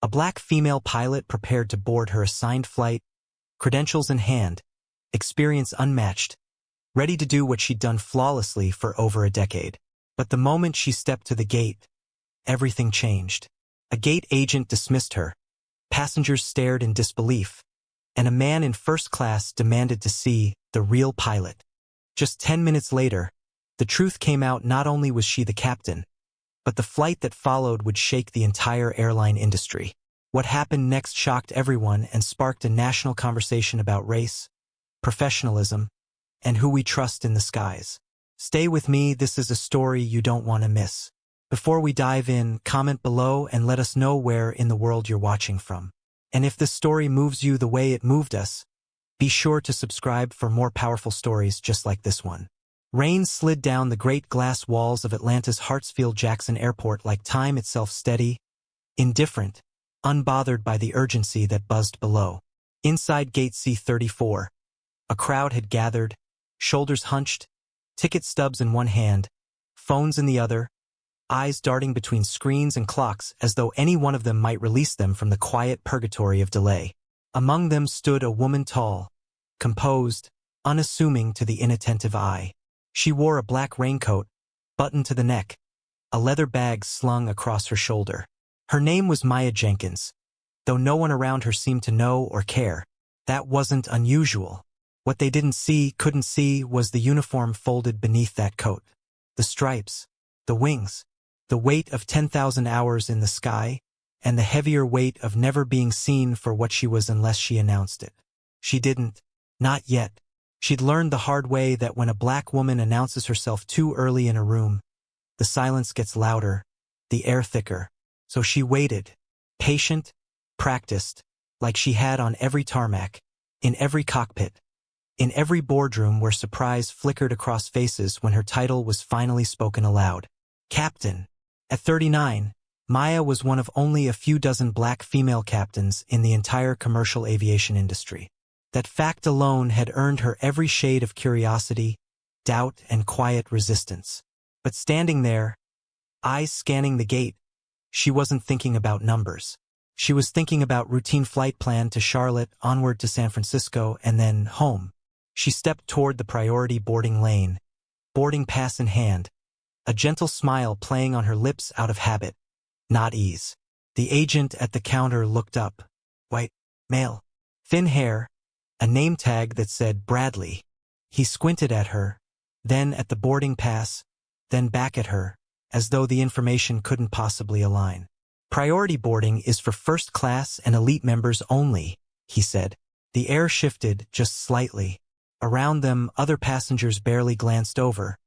A black female pilot prepared to board her assigned flight, credentials in hand, experience unmatched, ready to do what she'd done flawlessly for over a decade. But the moment she stepped to the gate, everything changed. A gate agent dismissed her, passengers stared in disbelief, and a man in first class demanded to see the real pilot. Just 10 minutes later, the truth came out. Not only was she the captain, but the flight that followed would shake the entire airline industry. What happened next shocked everyone and sparked a national conversation about race, professionalism, and who we trust in the skies. Stay with me, this is a story you don't want to miss. Before we dive in, comment below and let us know where in the world you're watching from. And if this story moves you the way it moved us, be sure to subscribe for more powerful stories just like this one. Rain slid down the great glass walls of Atlanta's Hartsfield-Jackson Airport like time itself, steady, indifferent, unbothered by the urgency that buzzed below. Inside Gate C-34, a crowd had gathered, shoulders hunched, ticket stubs in one hand, phones in the other, eyes darting between screens and clocks as though any one of them might release them from the quiet purgatory of delay. Among them stood a woman, tall, composed, unassuming to the inattentive eye. She wore a black raincoat, buttoned to the neck, a leather bag slung across her shoulder. Her name was Maya Jenkins, though no one around her seemed to know or care. That wasn't unusual. What they couldn't see was the uniform folded beneath that coat. The stripes, the wings, the weight of 10,000 hours in the sky, and the heavier weight of never being seen for what she was unless she announced it. She didn't. Not yet. She'd learned the hard way that when a black woman announces herself too early in a room, the silence gets louder, the air thicker. So she waited, patient, practiced, like she had on every tarmac, in every cockpit, in every boardroom where surprise flickered across faces when her title was finally spoken aloud. Captain. At 39, Maya was one of only a few dozen black female captains in the entire commercial aviation industry. That fact alone had earned her every shade of curiosity, doubt, and quiet resistance. But standing there, eyes scanning the gate, she wasn't thinking about numbers. She was thinking about routine flight plan to Charlotte, onward to San Francisco, and then home. She stepped toward the priority boarding lane, boarding pass in hand, a gentle smile playing on her lips out of habit, not ease. The agent at the counter looked up. White, male, thin hair, a name tag that said Bradley. He squinted at her, then at the boarding pass, then back at her, as though the information couldn't possibly align. Priority boarding is for first class and elite members only, he said. The air shifted just slightly. Around them, other passengers barely glanced over,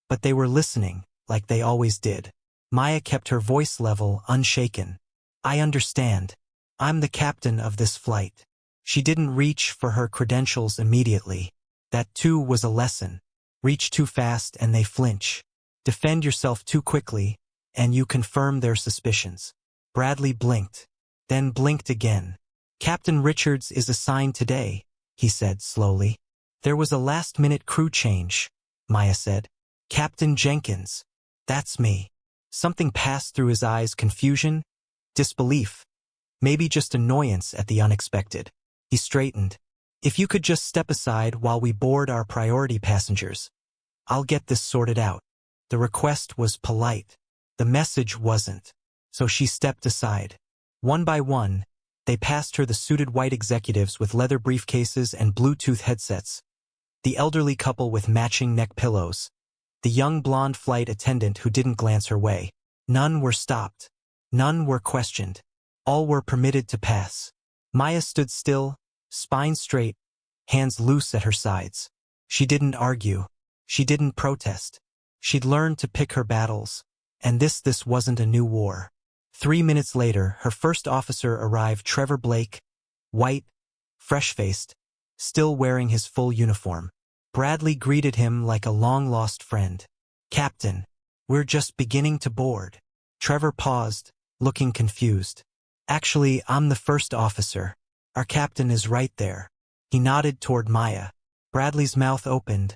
but they were listening, like they always did. Maya kept her voice level, unshaken. I understand. I'm the captain of this flight. She didn't reach for her credentials immediately. That too was a lesson. Reach too fast and they flinch. Defend yourself too quickly, and you confirm their suspicions. Bradley blinked, then blinked again. Captain Richards is assigned today, he said slowly. There was a last-minute crew change, Maya said. Captain Jenkins. That's me. Something passed through his eyes, confusion, disbelief, maybe just annoyance at the unexpected. He straightened. If you could just step aside while we board our priority passengers, I'll get this sorted out. The request was polite. The message wasn't. So she stepped aside. One by one, they passed her the suited white executives with leather briefcases and Bluetooth headsets, the elderly couple with matching neck pillows, the young blonde flight attendant who didn't glance her way. None were stopped. None were questioned. All were permitted to pass. Maya stood still, spine straight, hands loose at her sides. She didn't argue. She didn't protest. She'd learned to pick her battles, and this wasn't a new war. 3 minutes later, her first officer arrived, Trevor Blake, white, fresh-faced, still wearing his full uniform. Bradley greeted him like a long-lost friend. Captain, we're just beginning to board. Trevor paused, looking confused. Actually, I'm the first officer. Our captain is right there. He nodded toward Maya. Bradley's mouth opened,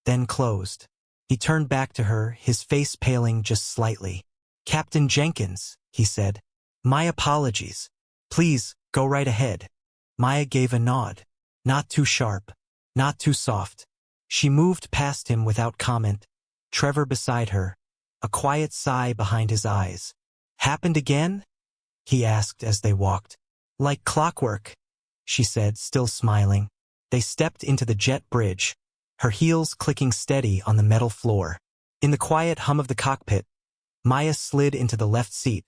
then closed. He turned back to her, his face paling just slightly. Captain Jenkins, he said. My apologies. Please, go right ahead. Maya gave a nod. Not too sharp. Not too soft. She moved past him without comment. Trevor beside her. A quiet sigh behind his eyes. Happened again? He asked as they walked. Like clockwork, she said, still smiling. They stepped into the jet bridge, her heels clicking steady on the metal floor. In the quiet hum of the cockpit, Maya slid into the left seat,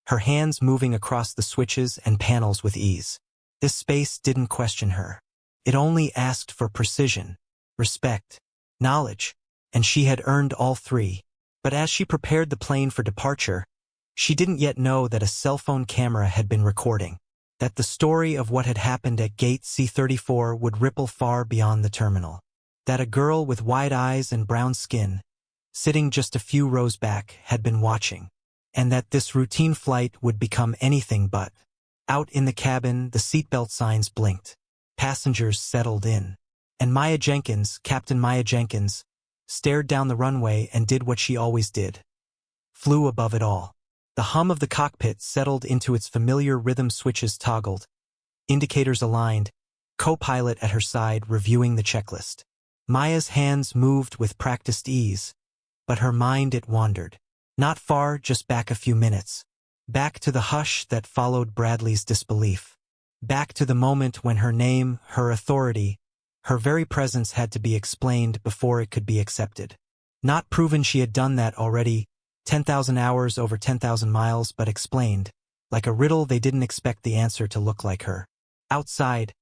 her hands moving across the switches and panels with ease. This space didn't question her. It only asked for precision, respect, knowledge, and she had earned all three. But as she prepared the plane for departure, she didn't yet know that a cell phone camera had been recording, that the story of what had happened at gate C-34 would ripple far beyond the terminal, that a girl with wide eyes and brown skin, sitting just a few rows back, had been watching, and that this routine flight would become anything but. Out in the cabin, the seatbelt signs blinked. Passengers settled in. And Maya Jenkins, Captain Maya Jenkins, stared down the runway and did what she always did. Flew above it all. The hum of the cockpit settled into its familiar rhythm, switches toggled, indicators aligned, co-pilot at her side reviewing the checklist. Maya's hands moved with practiced ease, but her mind it wandered. Not far, just back a few minutes. Back to the hush that followed Bradley's disbelief. Back to the moment when her name, her authority, her very presence had to be explained before it could be accepted. Not proven she had done that already, 10,000 hours over 10,000 miles, but explained, like a riddle they didn't expect the answer to look like her. Outside,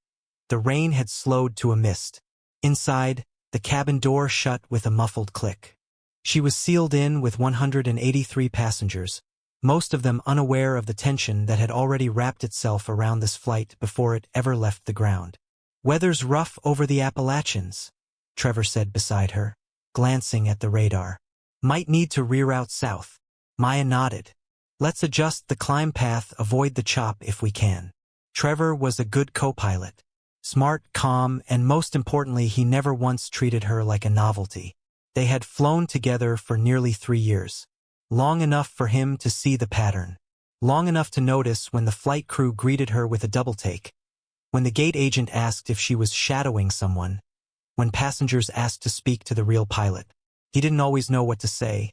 the rain had slowed to a mist. Inside, the cabin door shut with a muffled click. She was sealed in with 183 passengers, most of them unaware of the tension that had already wrapped itself around this flight before it ever left the ground. Weather's rough over the Appalachians, Trevor said beside her, glancing at the radar. Might need to reroute south. Maya nodded. Let's adjust the climb path, avoid the chop if we can. Trevor was a good co-pilot. Smart, calm, and most importantly, he never once treated her like a novelty. They had flown together for nearly 3 years. Long enough for him to see the pattern. Long enough to notice when the flight crew greeted her with a double take. When the gate agent asked if she was shadowing someone. When passengers asked to speak to the real pilot. He didn't always know what to say.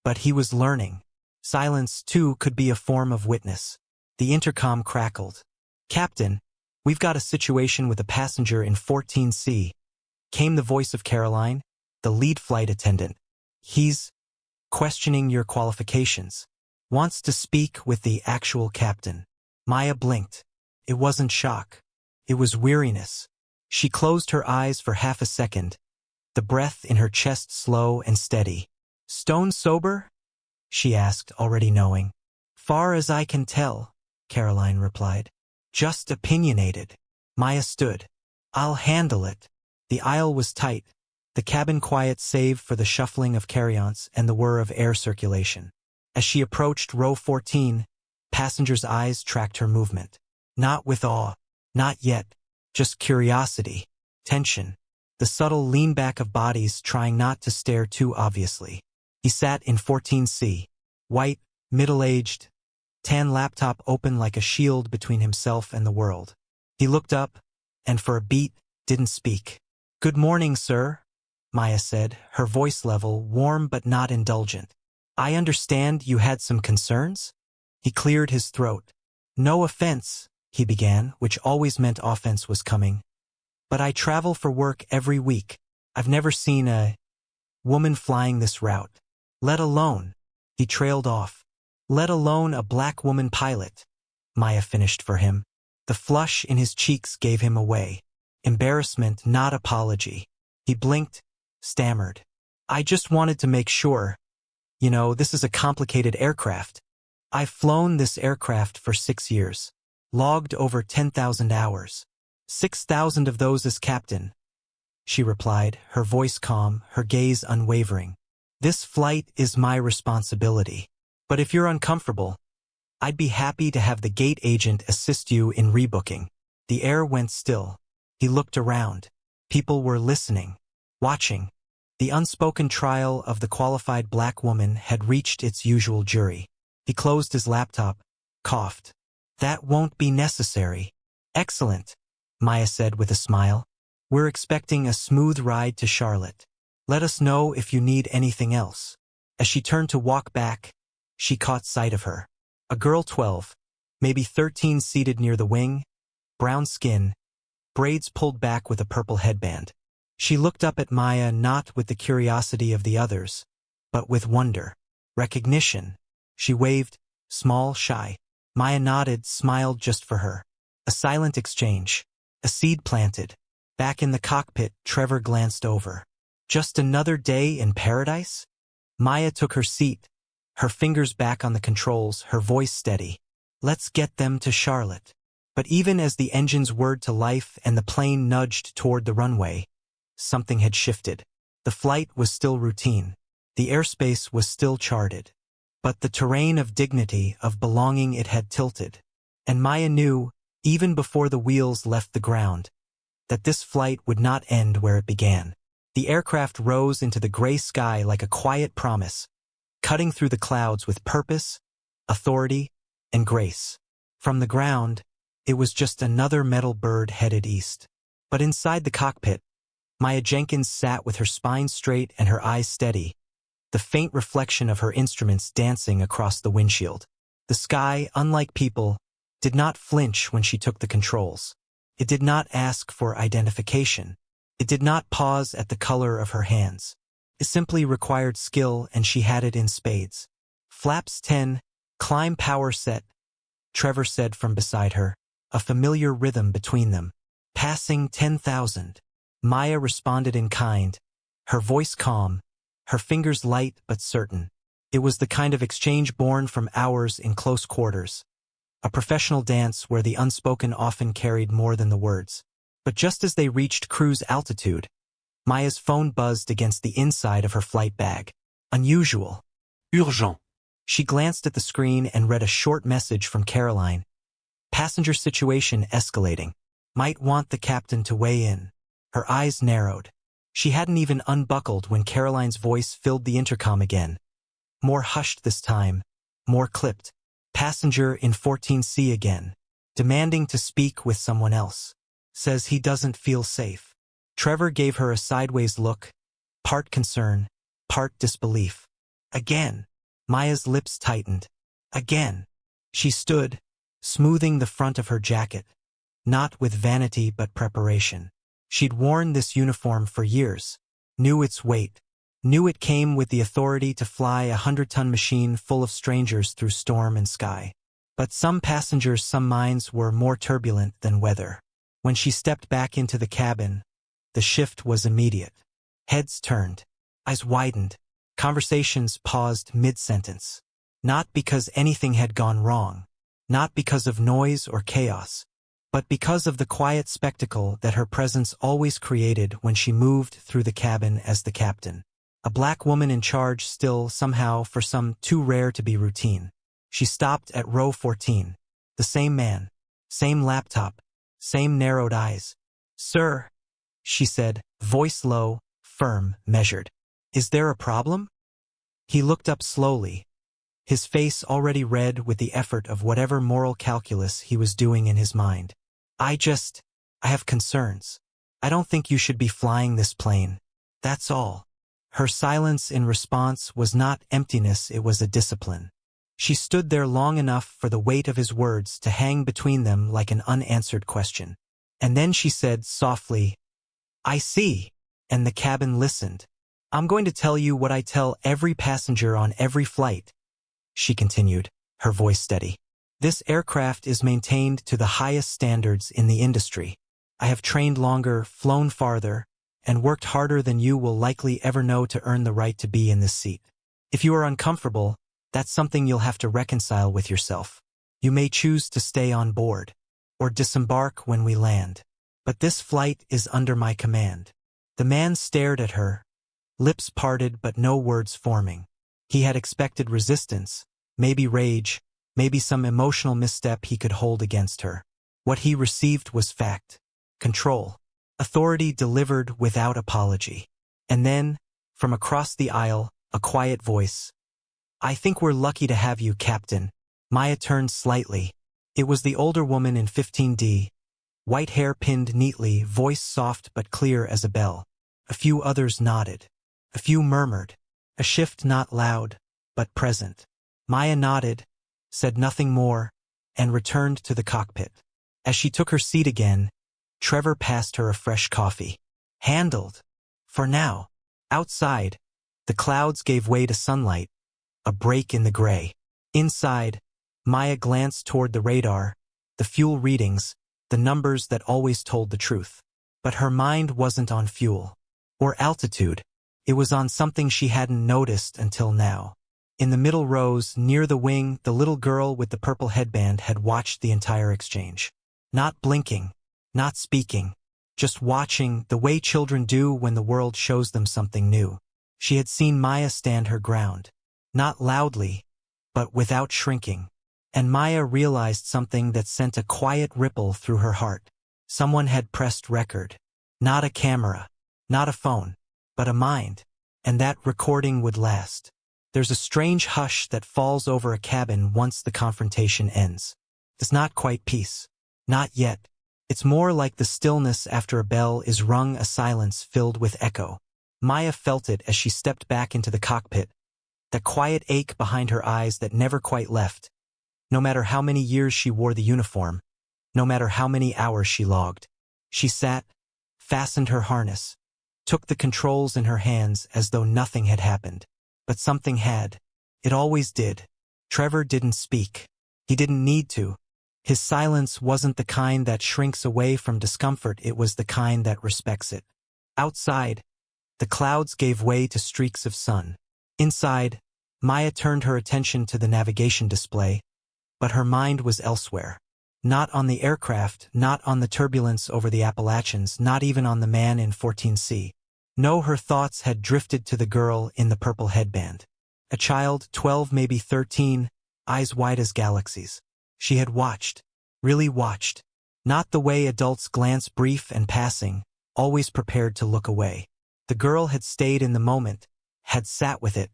But he was learning. Silence, too, could be a form of witness. The intercom crackled. Captain, we've got a situation with a passenger in 14C. Came the voice of Caroline, the lead flight attendant. He's questioning your qualifications. Wants to speak with the actual captain. Maya blinked. It wasn't shock. It was weariness. She closed her eyes for half a second, the breath in her chest slow and steady. Stone sober? She asked, already knowing. Far as I can tell, Caroline replied. Just opinionated. Maya stood. I'll handle it. The aisle was tight, the cabin quiet save for the shuffling of carry-ons and the whir of air circulation. As she approached row 14, passengers' eyes tracked her movement. Not with awe. Not yet. Just curiosity. Tension. The subtle lean back of bodies trying not to stare too obviously. He sat in 14C. White, middle-aged, tan laptop open like a shield between himself and the world. He looked up, and for a beat, didn't speak. Good morning, sir, Maya said, her voice level, warm but not indulgent. I understand you had some concerns? He cleared his throat. No offense, he began, which always meant offense was coming. But I travel for work every week. I've never seen a woman flying this route. Let alone, he trailed off. Let alone a black woman pilot. Maya finished for him. The flush in his cheeks gave him away. Embarrassment, not apology. He blinked, stammered. I just wanted to make sure. You know, this is a complicated aircraft. I've flown this aircraft for 6 years. Logged over 10,000 hours. 6,000 of those as captain, she replied, her voice calm, her gaze unwavering. This flight is my responsibility. But if you're uncomfortable, I'd be happy to have the gate agent assist you in rebooking. The air went still. He looked around. People were listening, watching. The unspoken trial of the qualified black woman had reached its usual jury. He closed his laptop, coughed. That won't be necessary. Excellent, Maya said with a smile. We're expecting a smooth ride to Charlotte. Let us know if you need anything else. As she turned to walk back, she caught sight of her. A girl 12, maybe 13, seated near the wing, brown skin, braids pulled back with a purple headband. She looked up at Maya not with the curiosity of the others, but with wonder, recognition. She waved, small, shy. Maya nodded, smiled just for her. A silent exchange. A seed planted. Back in the cockpit, Trevor glanced over. Just another day in paradise? Maya took her seat, her fingers back on the controls, her voice steady. Let's get them to Charlotte. But even as the engines whirred to life and the plane nudged toward the runway, something had shifted. The flight was still routine. The airspace was still charted. But the terrain of dignity, of belonging, it had tilted. And Maya knew, even before the wheels left the ground, that this flight would not end where it began. The aircraft rose into the gray sky like a quiet promise, cutting through the clouds with purpose, authority, and grace. From the ground, it was just another metal bird headed east. But inside the cockpit, Maya Jenkins sat with her spine straight and her eyes steady, the faint reflection of her instruments dancing across the windshield. The sky, unlike people, did not flinch when she took the controls. It did not ask for identification. It did not pause at the color of her hands. It simply required skill, and she had it in spades. Flaps 10, climb power set, Trevor said from beside her, a familiar rhythm between them. Passing 10,000. Maya responded in kind, her voice calm, her fingers light but certain. It was the kind of exchange born from hours in close quarters. A professional dance where the unspoken often carried more than the words. But just as they reached cruise altitude, Maya's phone buzzed against the inside of her flight bag. Unusual. Urgent. She glanced at the screen and read a short message from Caroline. Passenger situation escalating. Might want the captain to weigh in. Her eyes narrowed. She hadn't even unbuckled when Caroline's voice filled the intercom again. More hushed this time, more clipped. Passenger in 14C again. Demanding to speak with someone else. Says he doesn't feel safe. Trevor gave her a sideways look, part concern, part disbelief. Again. Maya's lips tightened. Again. She stood, smoothing the front of her jacket. Not with vanity but preparation. She'd worn this uniform for years, knew its weight, knew it came with the authority to fly a 100-ton machine full of strangers through storm and sky. But some passengers, some minds were more turbulent than weather. When she stepped back into the cabin, the shift was immediate. Heads turned, eyes widened, conversations paused mid-sentence. Not because anything had gone wrong, not because of noise or chaos, but because of the quiet spectacle that her presence always created when she moved through the cabin as the captain. A black woman in charge still, somehow, for some too rare to be routine. She stopped at row 14. The same man, same laptop, same narrowed eyes. Sir, she said, voice low, firm, measured. Is there a problem? He looked up slowly, his face already red with the effort of whatever moral calculus he was doing in his mind. I have concerns. I don't think you should be flying this plane. That's all. Her silence in response was not emptiness, it was a discipline. She stood there long enough for the weight of his words to hang between them like an unanswered question. And then she said softly, I see. And the cabin listened. I'm going to tell you what I tell every passenger on every flight, she continued, her voice steady. This aircraft is maintained to the highest standards in the industry. I have trained longer, flown farther, and worked harder than you will likely ever know to earn the right to be in this seat. If you are uncomfortable, that's something you'll have to reconcile with yourself. You may choose to stay on board, or disembark when we land. But this flight is under my command. The man stared at her, lips parted but no words forming. He had expected resistance, maybe rage, maybe some emotional misstep he could hold against her. What he received was fact, control, authority delivered without apology. And then, from across the aisle, a quiet voice. I think we're lucky to have you, Captain. Maya turned slightly, It was the older woman in 15D, white hair pinned neatly, voice soft but clear as a bell. A few others nodded. A few murmured. A shift not loud, but present. Maya nodded, said nothing more, and returned to the cockpit. As she took her seat again, Trevor passed her a fresh coffee. Handled. For now. Outside, the clouds gave way to sunlight, a break in the gray. Inside, Maya glanced toward the radar, the fuel readings, the numbers that always told the truth. But her mind wasn't on fuel. Or altitude. It was on something she hadn't noticed until now. In the middle rows, near the wing, the little girl with the purple headband had watched the entire exchange. Not blinking, not speaking, just watching, the way children do when the world shows them something new. She had seen Maya stand her ground. Not loudly, but without shrinking. And Maya realized something that sent a quiet ripple through her heart. Someone had pressed record. Not a camera, not a phone, but a mind. And that recording would last. There's a strange hush that falls over a cabin once the confrontation ends. It's not quite peace. Not yet. It's more like the stillness after a bell is rung, a silence filled with echo. Maya felt it as she stepped back into the cockpit, that quiet ache behind her eyes that never quite left. No matter how many years she wore the uniform, no matter how many hours she logged. She sat, fastened her harness, took the controls in her hands as though nothing had happened. But something had. It always did. Trevor didn't speak. He didn't need to. His silence wasn't the kind that shrinks away from discomfort, it was the kind that respects it. Outside, the clouds gave way to streaks of sun. Inside, Maya turned her attention to the navigation display, but her mind was elsewhere. Not on the aircraft, not on the turbulence over the Appalachians, not even on the man in 14C. No, her thoughts had drifted to the girl in the purple headband. A child, 12, maybe 13, eyes wide as galaxies. She had watched, really watched. Not the way adults glance, brief and passing, always prepared to look away. The girl had stayed in the moment, had sat with it,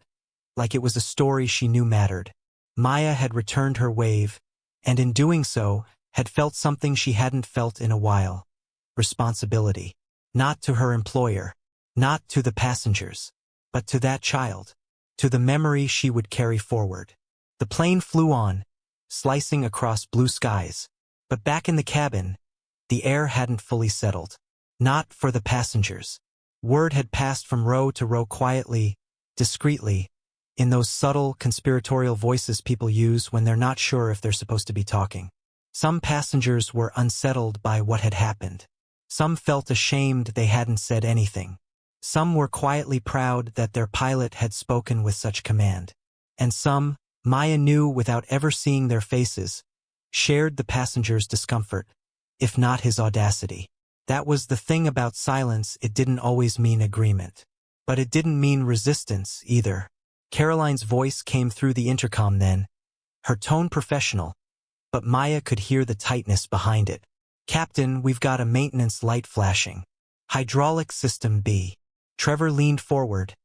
like it was a story she knew mattered. Maya had returned her wave, and in doing so, had felt something she hadn't felt in a while. Responsibility. Not to her employer, not to the passengers, but to that child, to the memory she would carry forward. The plane flew on, slicing across blue skies, but back in the cabin, the air hadn't fully settled. Not for the passengers. Word had passed from row to row quietly, discreetly, in those subtle, conspiratorial voices people use when they're not sure if they're supposed to be talking. Some passengers were unsettled by what had happened. Some felt ashamed they hadn't said anything. Some were quietly proud that their pilot had spoken with such command. And some, Maya knew without ever seeing their faces, shared the passenger's discomfort, if not his audacity. That was the thing about silence, it didn't always mean agreement. But it didn't mean resistance either. Caroline's voice came through the intercom then, her tone professional, but Maya could hear the tightness behind it. "Captain, we've got a maintenance light flashing. Hydraulic system B." Trevor leaned forward,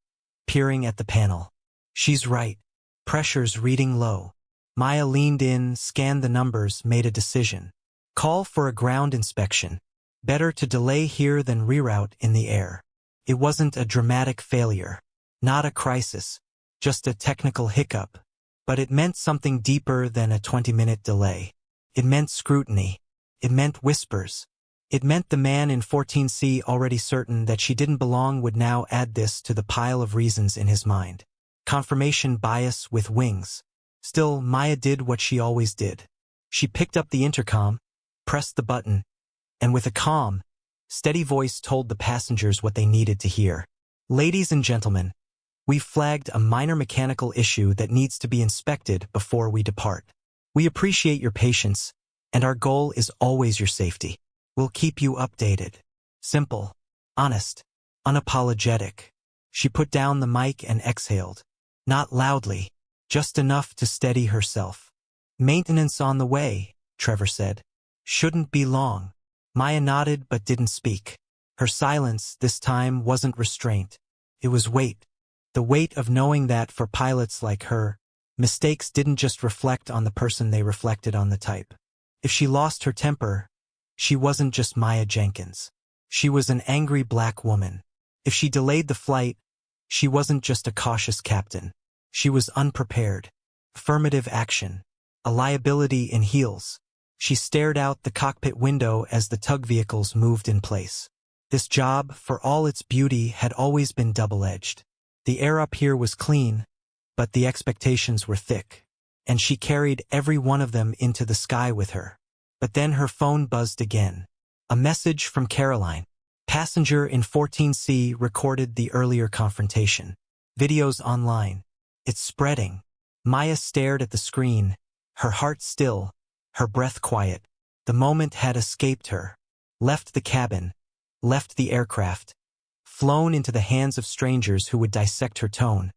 peering at the panel. "She's right. Pressure's reading low." Maya leaned in, scanned the numbers, made a decision. Call for a ground inspection. Better to delay here than reroute in the air. It wasn't a dramatic failure. Not a crisis. Just a technical hiccup. But it meant something deeper than a 20-minute delay. It meant scrutiny. It meant whispers. It meant the man in 14C, already certain that she didn't belong, would now add this to the pile of reasons in his mind. Confirmation bias with wings. Still, Maya did what she always did. She picked up the intercom, pressed the button, and with a calm, steady voice told the passengers what they needed to hear. "Ladies and gentlemen, we've flagged a minor mechanical issue that needs to be inspected before we depart. We appreciate your patience, and our goal is always your safety. We'll keep you updated." Simple, honest, unapologetic. She put down the mic and exhaled. Not loudly, just enough to steady herself. "Maintenance on the way," Trevor said. "Shouldn't be long." Maya nodded but didn't speak. Her silence, this time, wasn't restraint. It was weight. The weight of knowing that for pilots like her, mistakes didn't just reflect on the person, they reflected on the type. If she lost her temper, she wasn't just Maya Jenkins. She was an angry black woman. If she delayed the flight, she wasn't just a cautious captain. She was unprepared. Affirmative action. A liability in heels. She stared out the cockpit window as the tug vehicles moved in place. This job, for all its beauty, had always been double-edged. The air up here was clean, but the expectations were thick, and she carried every one of them into the sky with her. But then her phone buzzed again. A message from Caroline. Passenger in 14C recorded the earlier confrontation. Videos online. It's spreading. Maya stared at the screen, her heart still, her breath quiet. The moment had escaped her. Left the cabin. Left the aircraft. Flown into the hands of strangers who would dissect her tone,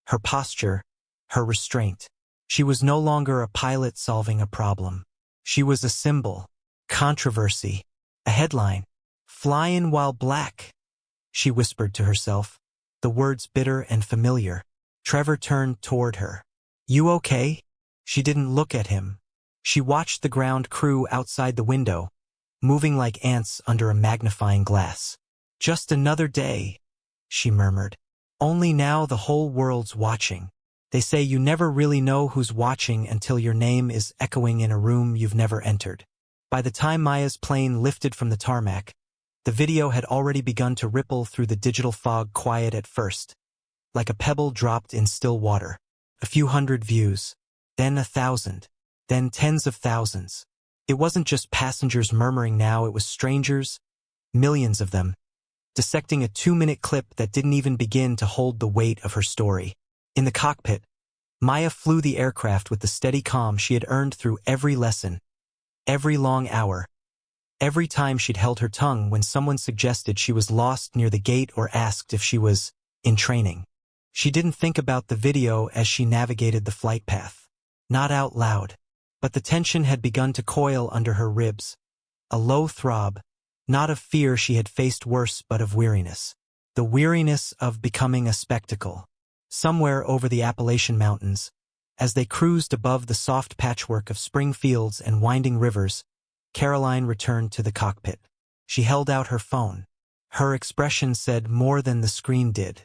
her posture, her restraint. She was no longer a pilot solving a problem. She was a symbol, controversy, a headline. Flyin' while black, she whispered to herself, the words bitter and familiar. Trevor turned toward her. You okay? She didn't look at him. She watched the ground crew outside the window, moving like ants under a magnifying glass. Just another day, she murmured. Only now the whole world's watching. They say you never really know who's watching until your name is echoing in a room you've never entered. By the time Maya's plane lifted from the tarmac, the video had already begun to ripple through the digital fog, quiet at first, like a pebble dropped in still water. A few hundred views, then 1,000, then tens of thousands. It wasn't just passengers murmuring now, it was strangers, millions of them, dissecting a 2-minute clip that didn't even begin to hold the weight of her story. In the cockpit, Maya flew the aircraft with the steady calm she had earned through every lesson, every long hour, every time she'd held her tongue when someone suggested she was lost near the gate or asked if she was in training. She didn't think about the video as she navigated the flight path. Not out loud, but the tension had begun to coil under her ribs. A low throb, not of fear she had faced worse but of weariness. The weariness of becoming a spectacle. Somewhere over the Appalachian Mountains, as they cruised above the soft patchwork of spring fields and winding rivers, Caroline returned to the cockpit. She held out her phone. Her expression said more than the screen did.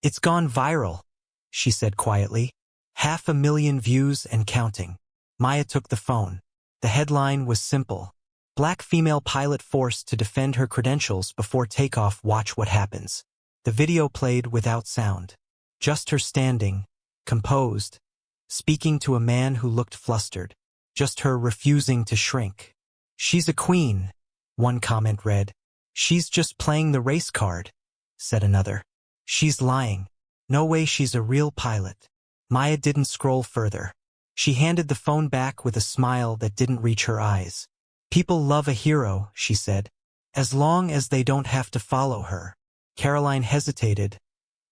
It's gone viral, she said quietly. 500,000 views and counting. Maya took the phone. The headline was simple. Black female pilot forced to defend her credentials before takeoff. Watch what happens. The video played without sound. Just her standing, composed, speaking to a man who looked flustered. Just her refusing to shrink. She's a queen, one comment read. She's just playing the race card, said another. She's lying. No way she's a real pilot. Maya didn't scroll further. She handed the phone back with a smile that didn't reach her eyes. People love a hero, she said, as long as they don't have to follow her. Caroline hesitated,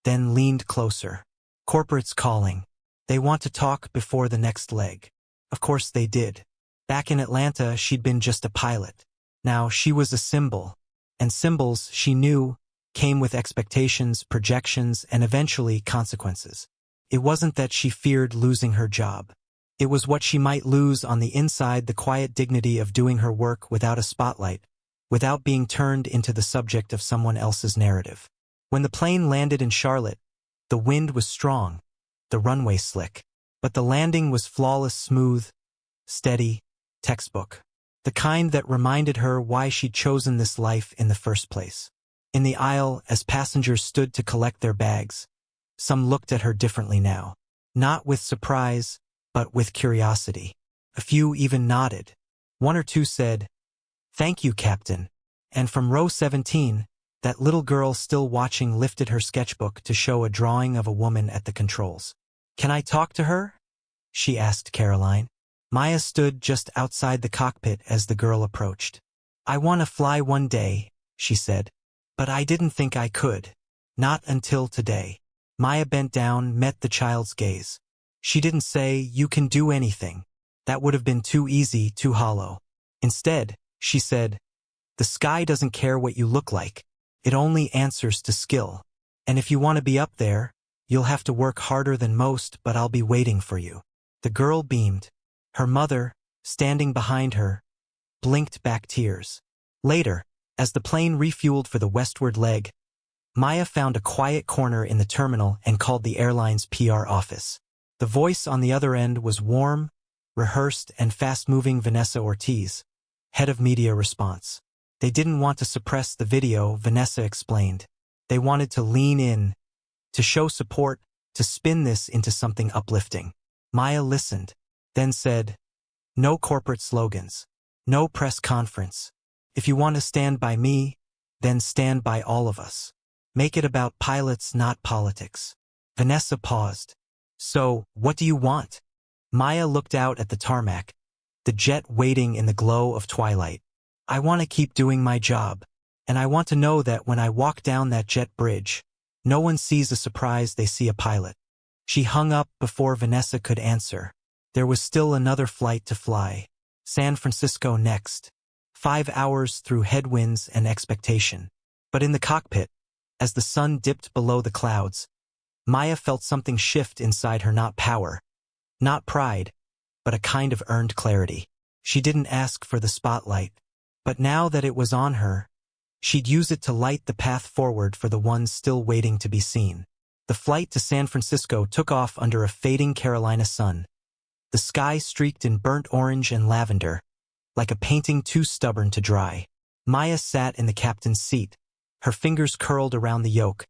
then leaned closer. Corporate's calling. They want to talk before the next leg. Of course they did. Back in Atlanta, she'd been just a pilot. Now she was a symbol. And symbols, she knew, came with expectations, projections, and eventually consequences. It wasn't that she feared losing her job. It was what she might lose on the inside, the quiet dignity of doing her work without a spotlight, without being turned into the subject of someone else's narrative. When the plane landed in Charlotte, the wind was strong, the runway slick, but the landing was flawless, smooth, steady, textbook. The kind that reminded her why she'd chosen this life in the first place. In the aisle, as passengers stood to collect their bags, some looked at her differently now. Not with surprise, but with curiosity. A few even nodded. One or two said, "Thank you, Captain." And from row 17, that little girl still watching lifted her sketchbook to show a drawing of a woman at the controls. "Can I talk to her?" she asked Caroline. Maya stood just outside the cockpit as the girl approached. "I want to fly one day," she said. "But I didn't think I could. Not until today." Maya bent down, met the child's gaze. She didn't say, "You can do anything." That would have been too easy, too hollow. Instead, she said, "The sky doesn't care what you look like. It only answers to skill. And if you want to be up there, you'll have to work harder than most, but I'll be waiting for you." The girl beamed. Her mother, standing behind her, blinked back tears. Later, as the plane refueled for the westward leg, Maya found a quiet corner in the terminal and called the airline's PR office. The voice on the other end was warm, rehearsed, and fast-moving. Vanessa Ortiz, head of media response. They didn't want to suppress the video, Vanessa explained. They wanted to lean in, to show support, to spin this into something uplifting. Maya listened, then said, "No corporate slogans. No press conference. If you want to stand by me, then stand by all of us. Make it about pilots, not politics." Vanessa paused. "So, what do you want?" Maya looked out at the tarmac, the jet waiting in the glow of twilight. "I want to keep doing my job. And I want to know that when I walk down that jet bridge, no one sees a surprise, they see a pilot." She hung up before Vanessa could answer. There was still another flight to fly. San Francisco next. 5 hours through headwinds and expectation. But in the cockpit, as the sun dipped below the clouds, Maya felt something shift inside her. Not power, not pride, but a kind of earned clarity. She didn't ask for the spotlight, but now that it was on her, she'd use it to light the path forward for the ones still waiting to be seen. The flight to San Francisco took off under a fading Carolina sun. The sky streaked in burnt orange and lavender, like a painting too stubborn to dry. Maya sat in the captain's seat, her fingers curled around the yoke,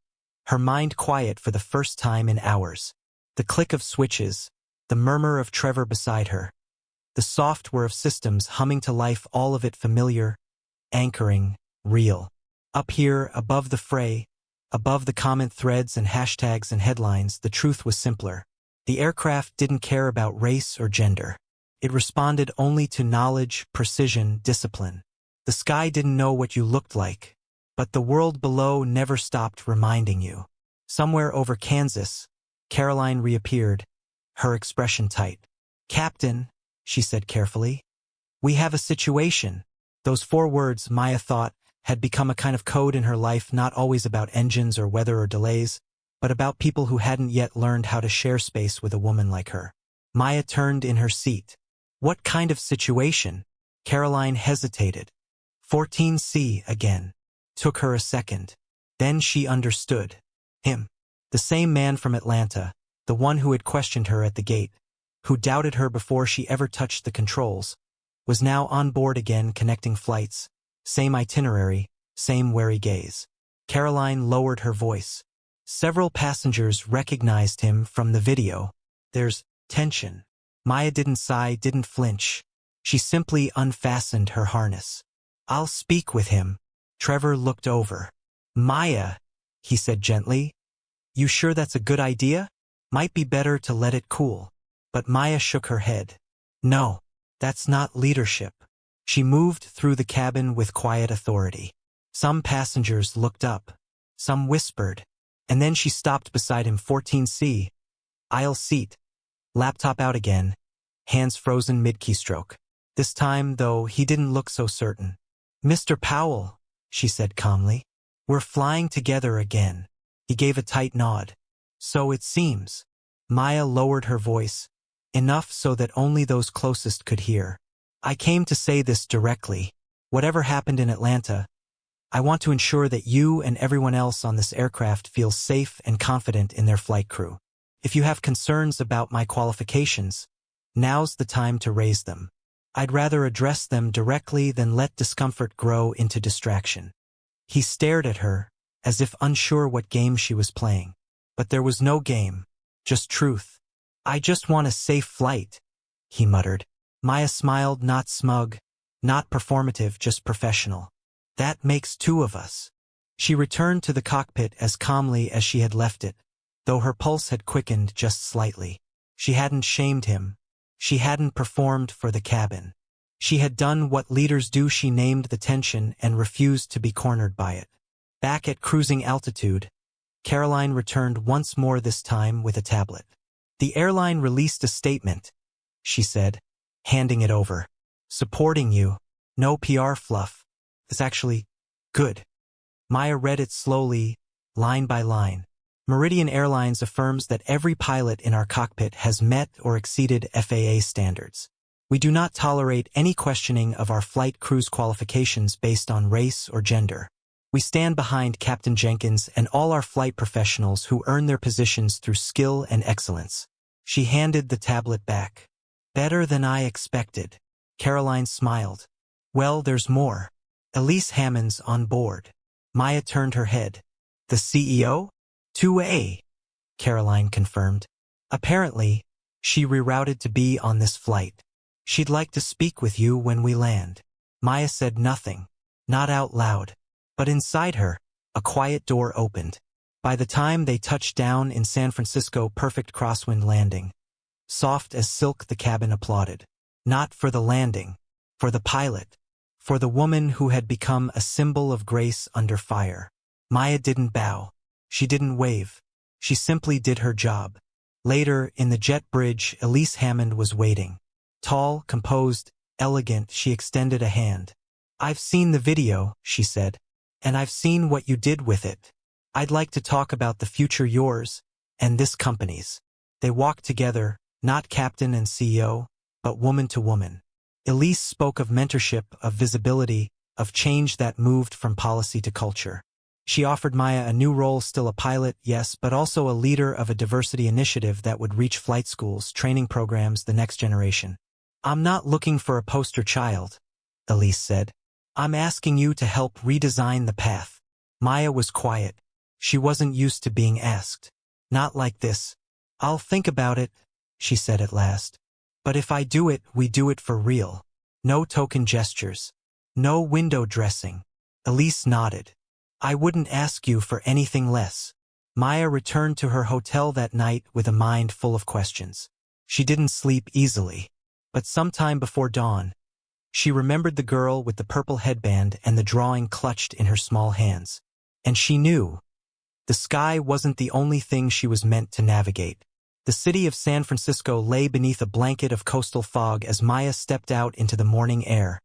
her mind quiet for the first time in hours. The click of switches, the murmur of Trevor beside her, the soft whir of systems humming to life, all of it familiar, anchoring, real. Up here, above the fray, above the comment threads and hashtags and headlines, the truth was simpler. The aircraft didn't care about race or gender. It responded only to knowledge, precision, discipline. The sky didn't know what you looked like, but the world below never stopped reminding you. Somewhere over Kansas, Caroline reappeared, her expression tight. "Captain," she said carefully, "we have a situation." Those 4 words, Maya thought, had become a kind of code in her life, not always about engines or weather or delays, but about people who hadn't yet learned how to share space with a woman like her. Maya turned in her seat. "What kind of situation?" Caroline hesitated. 14C again. Took her a second. Then she understood. Him. The same man from Atlanta, the one who had questioned her at the gate, who doubted her before she ever touched the controls, was now on board again, connecting flights. Same itinerary, same wary gaze. Caroline lowered her voice. Several passengers recognized him from the video. There's tension. Maya didn't sigh, didn't flinch. She simply unfastened her harness. "I'll speak with him." Trevor looked over. "Maya," he said gently, "you sure that's a good idea? Might be better to let it cool." But Maya shook her head. "No, that's not leadership." She moved through the cabin with quiet authority. Some passengers looked up. Some whispered. And then she stopped beside him. 14C. Aisle seat. Laptop out again. Hands frozen mid-keystroke. This time, though, he didn't look so certain. "Mr. Powell," she said calmly, "we're flying together again." He gave a tight nod. "So it seems." Maya lowered her voice, enough so that only those closest could hear. "I came to say this directly. Whatever happened in Atlanta, I want to ensure that you and everyone else on this aircraft feels safe and confident in their flight crew. If you have concerns about my qualifications, now's the time to raise them. I'd rather address them directly than let discomfort grow into distraction." He stared at her, as if unsure what game she was playing. But there was no game, just truth. "I just want a safe flight," he muttered. Maya smiled, not smug, not performative, just professional. "That makes 2 of us." She returned to the cockpit as calmly as she had left it, though her pulse had quickened just slightly. She hadn't shamed him. She hadn't performed for the cabin. She had done what leaders do. She named the tension and refused to be cornered by it. Back at cruising altitude, Caroline returned once more, this time with a tablet. "The airline released a statement," she said, handing it over. "Supporting you. No PR fluff. It's actually good." Maya read it slowly, line by line. "Meridian Airlines affirms that every pilot in our cockpit has met or exceeded FAA standards. We do not tolerate any questioning of our flight crew's qualifications based on race or gender. We stand behind Captain Jenkins and all our flight professionals who earn their positions through skill and excellence. She handed the tablet back. Better than I expected. Caroline smiled. Well, there's more. Elise Hammond's on board. Maya turned her head. The CEO? 2A. Caroline confirmed. Apparently, she rerouted to be on this flight. She'd like to speak with you when we land. Maya said nothing. Not out loud. But inside her, a quiet door opened. By the time they touched down in San Francisco, perfect crosswind landing. Soft as silk, the cabin applauded. Not for the landing. For the pilot. For the woman who had become a symbol of grace under fire. Maya didn't bow. She didn't wave. She simply did her job. Later, in the jet bridge, Elise Hammond was waiting. Tall, composed, elegant, she extended a hand. I've seen the video, she said. And I've seen what you did with it. I'd like to talk about the future, yours and this company's. They walked together, not captain and CEO, but woman to woman. Elise spoke of mentorship, of visibility, of change that moved from policy to culture. She offered Maya a new role, still a pilot, yes, but also a leader of a diversity initiative that would reach flight schools, training programs, the next generation. I'm not looking for a poster child, Elise said. I'm asking you to help redesign the path. Maya was quiet. She wasn't used to being asked. Not like this. I'll think about it, she said at last. But if I do it, we do it for real. No token gestures. No window dressing. Elise nodded. I wouldn't ask you for anything less. Maya returned to her hotel that night with a mind full of questions. She didn't sleep easily. But sometime before dawn, she remembered the girl with the purple headband and the drawing clutched in her small hands. And she knew. The sky wasn't the only thing she was meant to navigate. The city of San Francisco lay beneath a blanket of coastal fog as Maya stepped out into the morning air.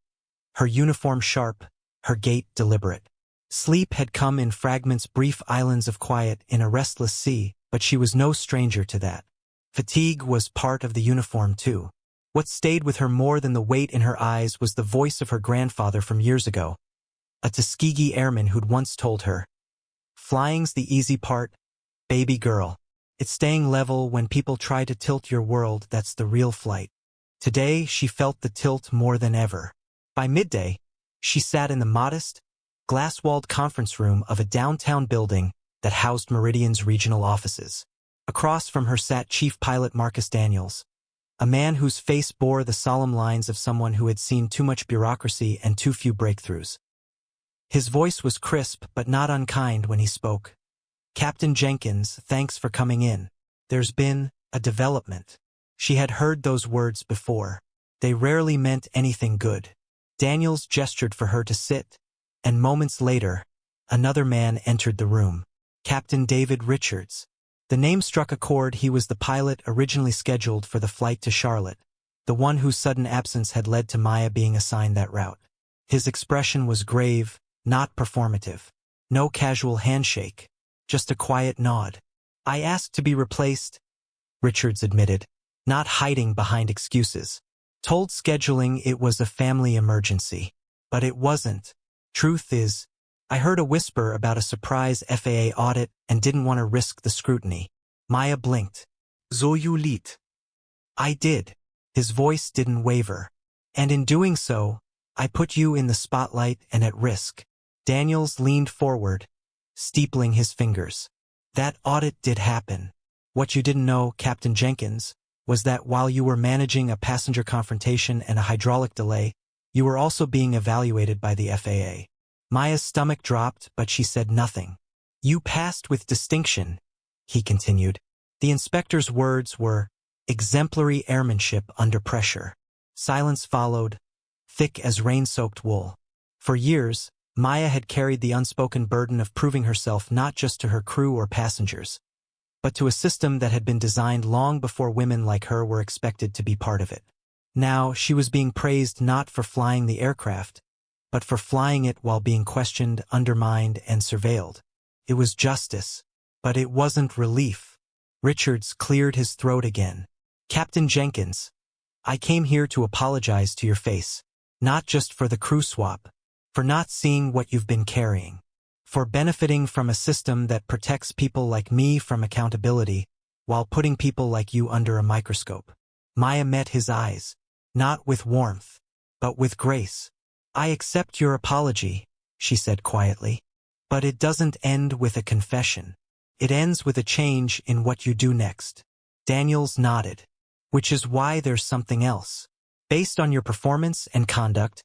Her uniform sharp, her gait deliberate. Sleep had come in fragments, brief islands of quiet in a restless sea, but she was no stranger to that. Fatigue was part of the uniform too. What stayed with her more than the weight in her eyes was the voice of her grandfather from years ago, a Tuskegee airman who'd once told her, "Flying's the easy part, baby girl. It's staying level when people try to tilt your world, that's the real flight." Today, she felt the tilt more than ever. By midday, she sat in the modest, glass-walled conference room of a downtown building that housed Meridian's regional offices. Across from her sat Chief Pilot Marcus Daniels, a man whose face bore the solemn lines of someone who had seen too much bureaucracy and too few breakthroughs. His voice was crisp but not unkind when he spoke. "Captain Jenkins, thanks for coming in. There's been a development." She had heard those words before. They rarely meant anything good. Daniels gestured for her to sit, and moments later, another man entered the room. Captain David Richards. The name struck a chord. He was the pilot originally scheduled for the flight to Charlotte, the one whose sudden absence had led to Maya being assigned that route. His expression was grave, not performative. No casual handshake, just a quiet nod. "I asked to be replaced," Richards admitted, not hiding behind excuses. Told scheduling it was a family emergency. But it wasn't. Truth is, I heard a whisper about a surprise FAA audit and didn't want to risk the scrutiny. Maya blinked. "So you lead." "I did." His voice didn't waver. "And in doing so, I put you in the spotlight and at risk." Daniels leaned forward, steepling his fingers. "That audit did happen. What you didn't know, Captain Jenkins, was that while you were managing a passenger confrontation and a hydraulic delay, you were also being evaluated by the FAA. Maya's stomach dropped, but she said nothing. "You passed with distinction," he continued. The inspector's words were exemplary airmanship under pressure. Silence followed, thick as rain-soaked wool. For years, Maya had carried the unspoken burden of proving herself not just to her crew or passengers, but to a system that had been designed long before women like her were expected to be part of it. Now, she was being praised not for flying the aircraft, but for flying it while being questioned, undermined, and surveilled. It was justice, but it wasn't relief. Richards cleared his throat again. "Captain Jenkins, I came here to apologize to your face. Not just for the crew swap. For not seeing what you've been carrying. For benefiting from a system that protects people like me from accountability, while putting people like you under a microscope. Maya met his eyes. Not with warmth, but with grace. I accept your apology, she said quietly. But it doesn't end with a confession. It ends with a change in what you do next. Daniels nodded. Which is why there's something else. Based on your performance and conduct,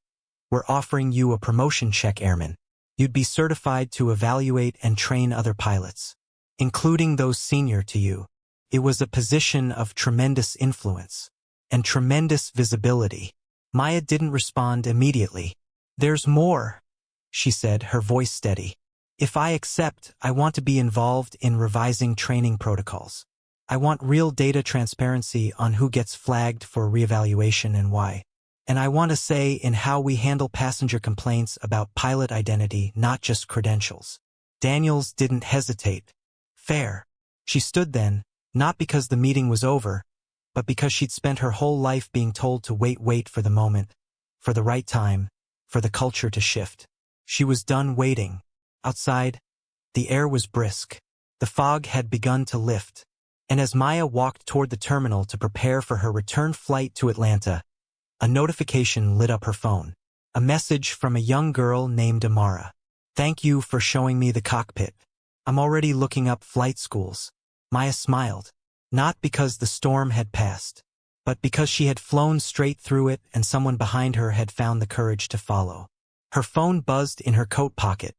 we're offering you a promotion check, Airman. You'd be certified to evaluate and train other pilots, including those senior to you. It was a position of tremendous influence and tremendous visibility. Maya didn't respond immediately. There's more, she said, her voice steady. If I accept, I want to be involved in revising training protocols. I want real data transparency on who gets flagged for reevaluation and why. And I want a say in how we handle passenger complaints about pilot identity, not just credentials. Daniels didn't hesitate. Fair. She stood then, not because the meeting was over, but because she'd spent her whole life being told to wait for the moment, for the right time, for the culture to shift. She was done waiting. Outside, the air was brisk. The fog had begun to lift. And as Maya walked toward the terminal to prepare for her return flight to Atlanta, a notification lit up her phone. A message from a young girl named Amara. Thank you for showing me the cockpit. I'm already looking up flight schools. Maya smiled, not because the storm had passed, but because she had flown straight through it and someone behind her had found the courage to follow. Her phone buzzed in her coat pocket,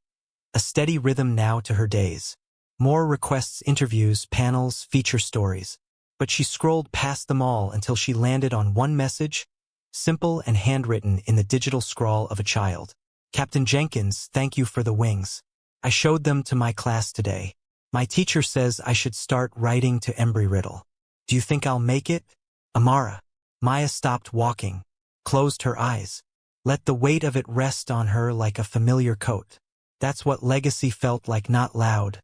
a steady rhythm now to her days. More requests, interviews, panels, feature stories. But she scrolled past them all until she landed on one message, simple and handwritten in the digital scrawl of a child. Captain Jenkins, thank you for the wings. I showed them to my class today. My teacher says I should start writing to Embry-Riddle. Do you think I'll make it? Amara. Maya stopped walking, closed her eyes. Let the weight of it rest on her like a familiar coat. That's what legacy felt like, not loud,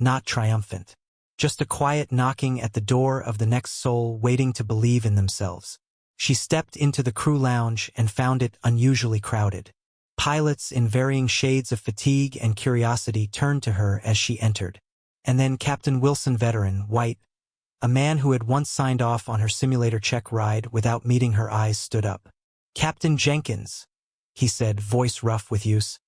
not triumphant. Just a quiet knocking at the door of the next soul waiting to believe in themselves. She stepped into the crew lounge and found it unusually crowded. Pilots in varying shades of fatigue and curiosity turned to her as she entered. And then Captain Wilson, veteran, white, a man who had once signed off on her simulator check ride without meeting her eyes, stood up. Captain Jenkins, he said, voice rough with use.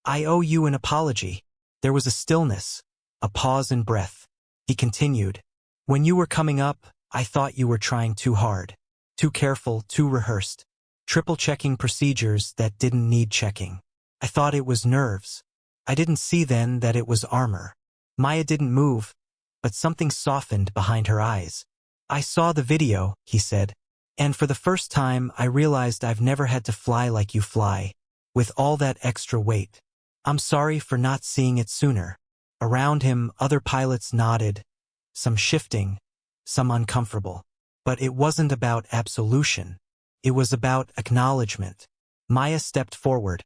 I owe you an apology. There was a stillness, a pause in breath. He continued. When you were coming up, I thought you were trying too hard, too careful, too rehearsed, triple-checking procedures that didn't need checking. I thought it was nerves. I didn't see then that it was armor. Maya didn't move, but something softened behind her eyes. I saw the video, he said, and for the first time I realized I've never had to fly like you fly, with all that extra weight. I'm sorry for not seeing it sooner. Around him, other pilots nodded, some shifting, some uncomfortable. But it wasn't about absolution. It was about acknowledgement. Maya stepped forward,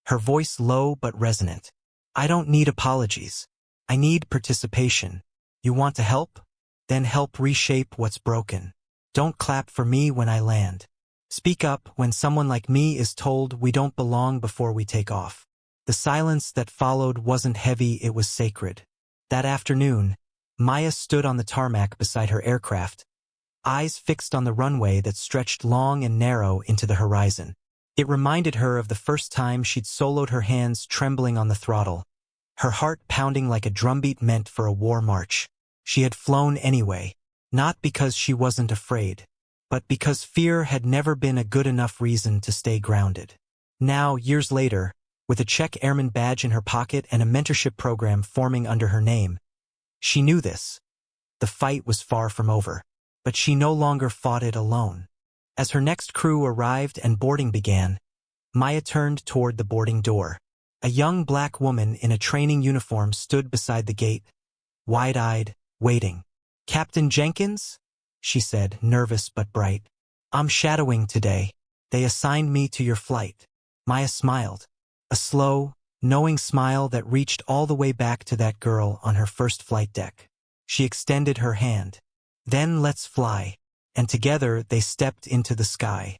her voice low but resonant. I don't need apologies. I need participation. You want to help? Then help reshape what's broken. Don't clap for me when I land. Speak up when someone like me is told we don't belong before we take off. The silence that followed wasn't heavy, it was sacred. That afternoon, Maya stood on the tarmac beside her aircraft, eyes fixed on the runway that stretched long and narrow into the horizon. It reminded her of the first time she'd soloed, her hands trembling on the throttle, her heart pounding like a drumbeat meant for a war march. She had flown anyway, not because she wasn't afraid, but because fear had never been a good enough reason to stay grounded. Now, years later, with a Czech airman badge in her pocket and a mentorship program forming under her name, she knew this. The fight was far from over, but she no longer fought it alone. As her next crew arrived and boarding began, Maya turned toward the boarding door. A young black woman in a training uniform stood beside the gate, wide-eyed, waiting. Captain Jenkins? She said, nervous but bright. I'm shadowing today. They assigned me to your flight. Maya smiled, a slow, knowing smile that reached all the way back to that girl on her first flight deck. She extended her hand. Then let's fly. and together they stepped into the sky.